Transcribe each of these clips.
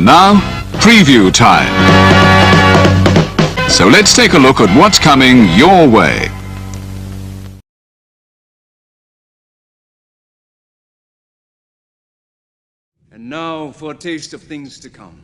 now, preview time. So let's take a look at what's coming your way. And now for a taste of things to come.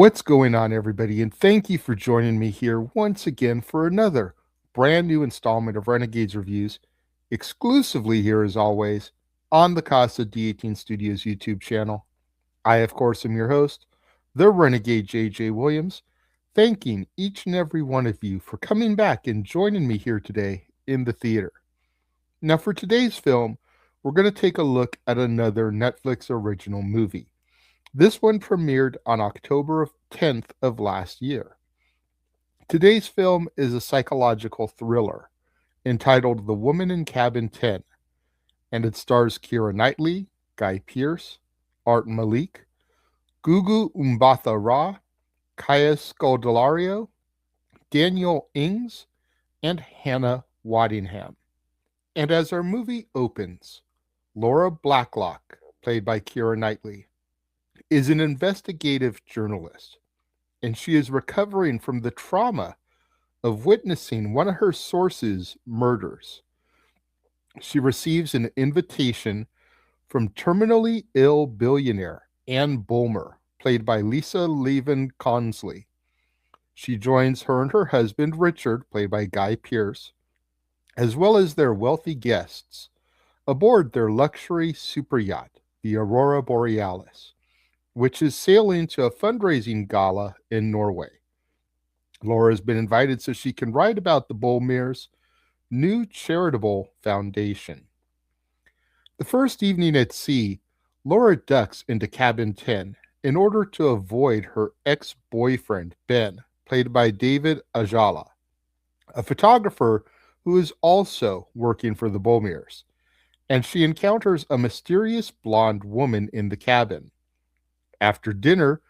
What's going on, everybody? And thank you for joining me here once again for another brand new installment of Renegades Reviews, exclusively here as always on the Casa D18 Studios YouTube channel. I, of course, am your host, the Renegade JJ Williams, thanking each and every one of you for coming back and joining me here today in the theater. Now, for today's film, we're going to take a look at another Netflix original movie. This one premiered on October 10th of last year. Today's film is a psychological thriller entitled The Woman in Cabin 10, and it stars Keira Knightley, Guy Pearce, Art Malik, Gugu Mbatha Raw, Kaya Scodelario, Daniel Ings, and Hannah Waddingham. And as our movie opens, Laura Blacklock, played by Keira Knightley, is an investigative journalist, and she is recovering from the trauma of witnessing one of her sources' murders. She receives an invitation from terminally ill billionaire Anne Bulmer, played by Lisa Levin Consley. She joins her and her husband, Richard, played by Guy Pearce, as well as their wealthy guests, aboard their luxury super yacht, the Aurora Borealis. which is sailing to a fundraising gala in Norway. Laura has been invited so she can write about the Bolmere's new charitable foundation. The first evening at sea, Laura ducks into cabin 10 in order to avoid her ex-boyfriend, Ben, played by David Ajala, a photographer who is also working for the Bolmeres, and she encounters a mysterious blonde woman in the cabin. After dinner,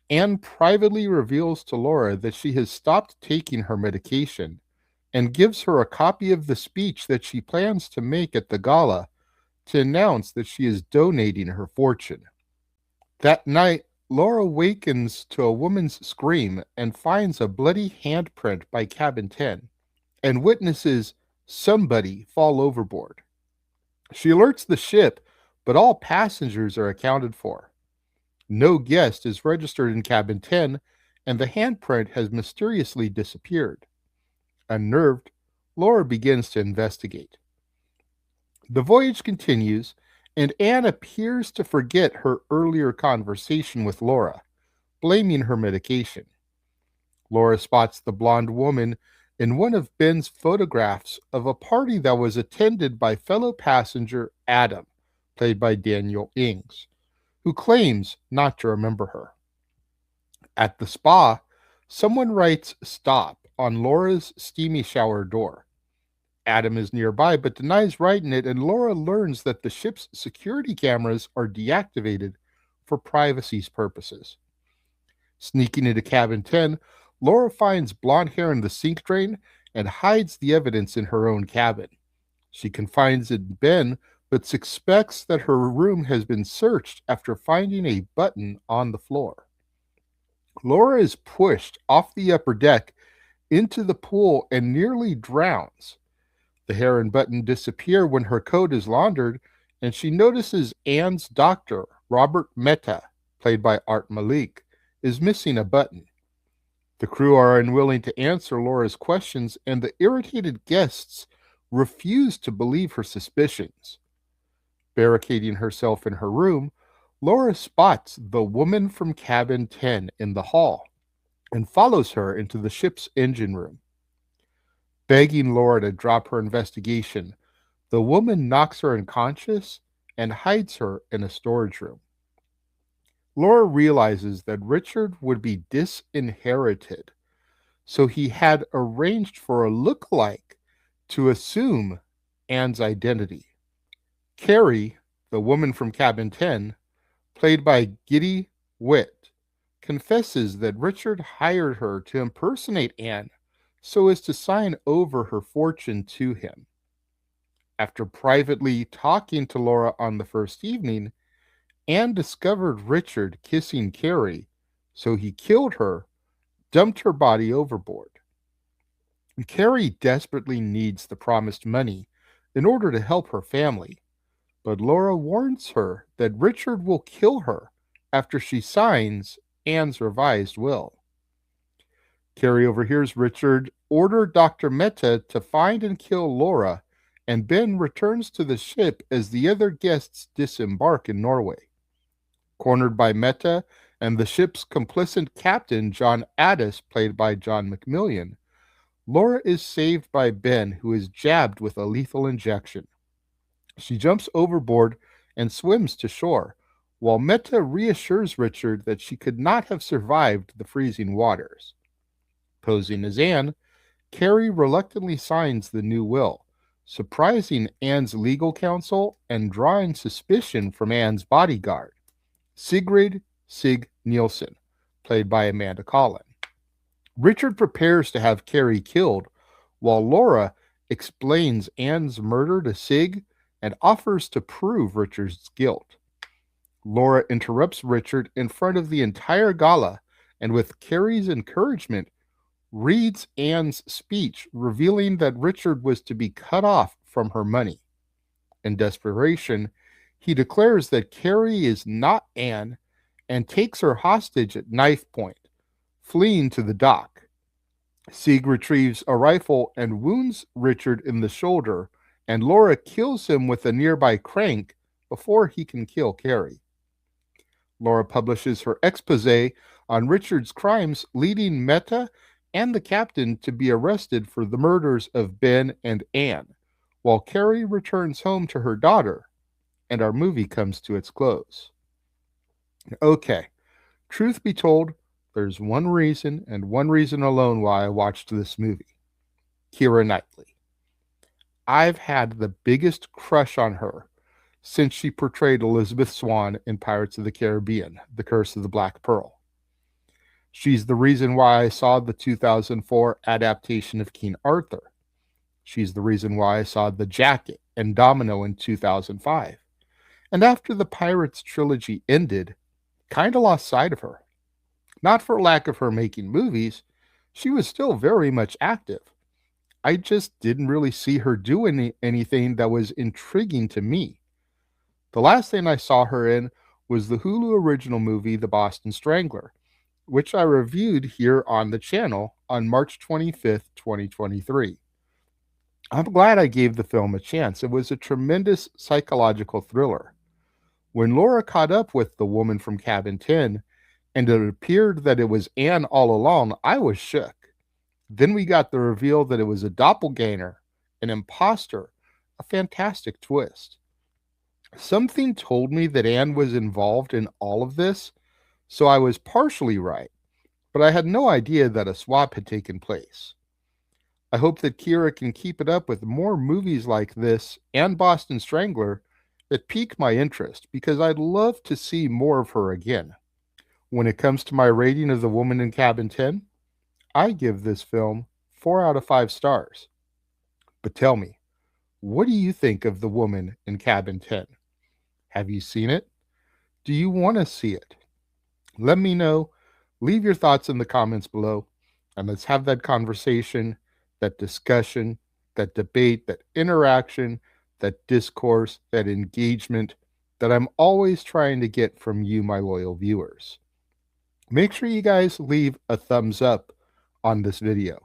Anne privately reveals to Laura that she has stopped taking her medication and gives her a copy of the speech that she plans to make at the gala to announce that she is donating her fortune. That night, Laura wakens to a woman's scream and finds a bloody handprint by cabin 10 and witnesses somebody fall overboard. She alerts the ship, but all passengers are accounted for. No guest is registered in cabin 10, and the handprint has mysteriously disappeared. Unnerved, Laura begins to investigate. The voyage continues, and Anne appears to forget her earlier conversation with Laura, blaming her medication. Laura spots the blonde woman in one of Ben's photographs of a party that was attended by fellow passenger Adam, played by Daniel Ings, who claims not to remember her. At the spa, someone writes "stop" on Laura's steamy shower door. Adam is nearby but denies writing it, and Laura learns that the ship's security cameras are deactivated for privacy purposes. Sneaking into cabin 10, Laura finds blonde hair in the sink drain and hides the evidence in her own cabin. She confides in Ben, but suspects that her room has been searched after finding a button on the floor. Laura is pushed off the upper deck into the pool and nearly drowns. The hair and button disappear when her coat is laundered, and she notices Anne's doctor, Robert Mehta, played by Art Malik, is missing a button. The crew are unwilling to answer Laura's questions, and the irritated guests refuse to believe her suspicions. Barricading herself in her room, Laura spots the woman from cabin 10 in the hall and follows her into the ship's engine room. Begging Laura to drop her investigation, the woman knocks her unconscious and hides her in a storage room. Laura realizes that Richard would be disinherited, so he had arranged for a look-alike to assume Anne's identity. Carrie, the woman from cabin 10, played by Giddy Witt, confesses that Richard hired her to impersonate Anne so as to sign over her fortune to him. After privately talking to Laura on the first evening, Anne discovered Richard kissing Carrie, so he killed her, dumped her body overboard. Carrie desperately needs the promised money in order to help her family, but Laura warns her that Richard will kill her after she signs Anne's revised will. Carrie overhears Richard order Dr. Mehta to find and kill Laura, and Ben returns to the ship as the other guests disembark in Norway. Cornered by Mehta and the ship's complicit captain, John Addis, played by John McMillian, Laura is saved by Ben, who is jabbed with a lethal injection. She jumps overboard and swims to shore, while Mehta reassures Richard that she could not have survived the freezing waters. Posing as Anne, Carrie reluctantly signs the new will, surprising Anne's legal counsel and drawing suspicion from Anne's bodyguard, Sigrid Sig Nielsen, played by Amanda Collin. Richard prepares to have Carrie killed, while Laura explains Anne's murder to Sig and offers to prove Richard's guilt. Laura interrupts Richard in front of the entire gala, and with Carrie's encouragement, reads Anne's speech, revealing that Richard was to be cut off from her money. In desperation, he declares that Carrie is not Anne and takes her hostage at knife point, fleeing to the dock. Sieg retrieves a rifle and wounds Richard in the shoulder, and Laura kills him with a nearby crank before he can kill Carrie. Laura publishes her expose on Richard's crimes, leading Meta and the captain to be arrested for the murders of Ben and Anne, while Carrie returns home to her daughter, and our movie comes to its close. Okay, truth be told, there's one reason and one reason alone why I watched this movie: Keira Knightley. I've had the biggest crush on her since she portrayed Elizabeth Swann in Pirates of the Caribbean: The Curse of the Black Pearl. She's the reason why I saw the 2004 adaptation of King Arthur. She's the reason why I saw The Jacket and Domino in 2005. And after the Pirates trilogy ended, kind of lost sight of her. Not for lack of her making movies, she was still very much active. I just didn't really see her do anything that was intriguing to me. The last thing I saw her in was the Hulu original movie, The Boston Strangler, which I reviewed here on the channel on March 25th, 2023. I'm glad I gave the film a chance. It was a tremendous psychological thriller. When Laura caught up with the woman from Cabin 10, and it appeared that it was Anne all along, I was shook. Then we got the reveal that it was a doppelganger, an imposter, a fantastic twist. Something told me that Anne was involved in all of this, so I was partially right, but I had no idea that a swap had taken place. I hope that Keira can keep it up with more movies like this and Boston Strangler that pique my interest, because I'd love to see more of her again. When it comes to my rating of The Woman in Cabin 10, I give this film 4 out of 5 stars. But tell me, what do you think of The Woman in Cabin 10? Have you seen it? Do you want to see it? Let me know. Leave your thoughts in the comments below, and let's have that conversation, that discussion, that debate, that interaction, that discourse, that engagement that I'm always trying to get from you, my loyal viewers. Make sure you guys leave a thumbs up on this video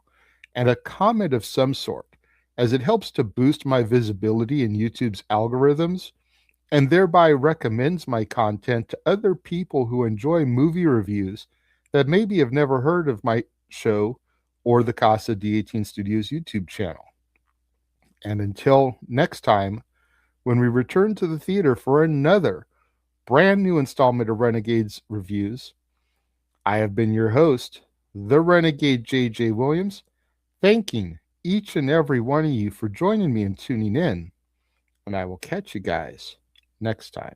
and a comment of some sort, as it helps to boost my visibility in YouTube's algorithms and thereby recommends my content to other people who enjoy movie reviews that maybe have never heard of my show or the Casa D18 Studios YouTube channel. And until next time, when we return to the theater for another brand new installment of Renegades Reviews, I have been your host, the Renegade J.J. Williams, thanking each and every one of you for joining me and tuning in, and I will catch you guys next time.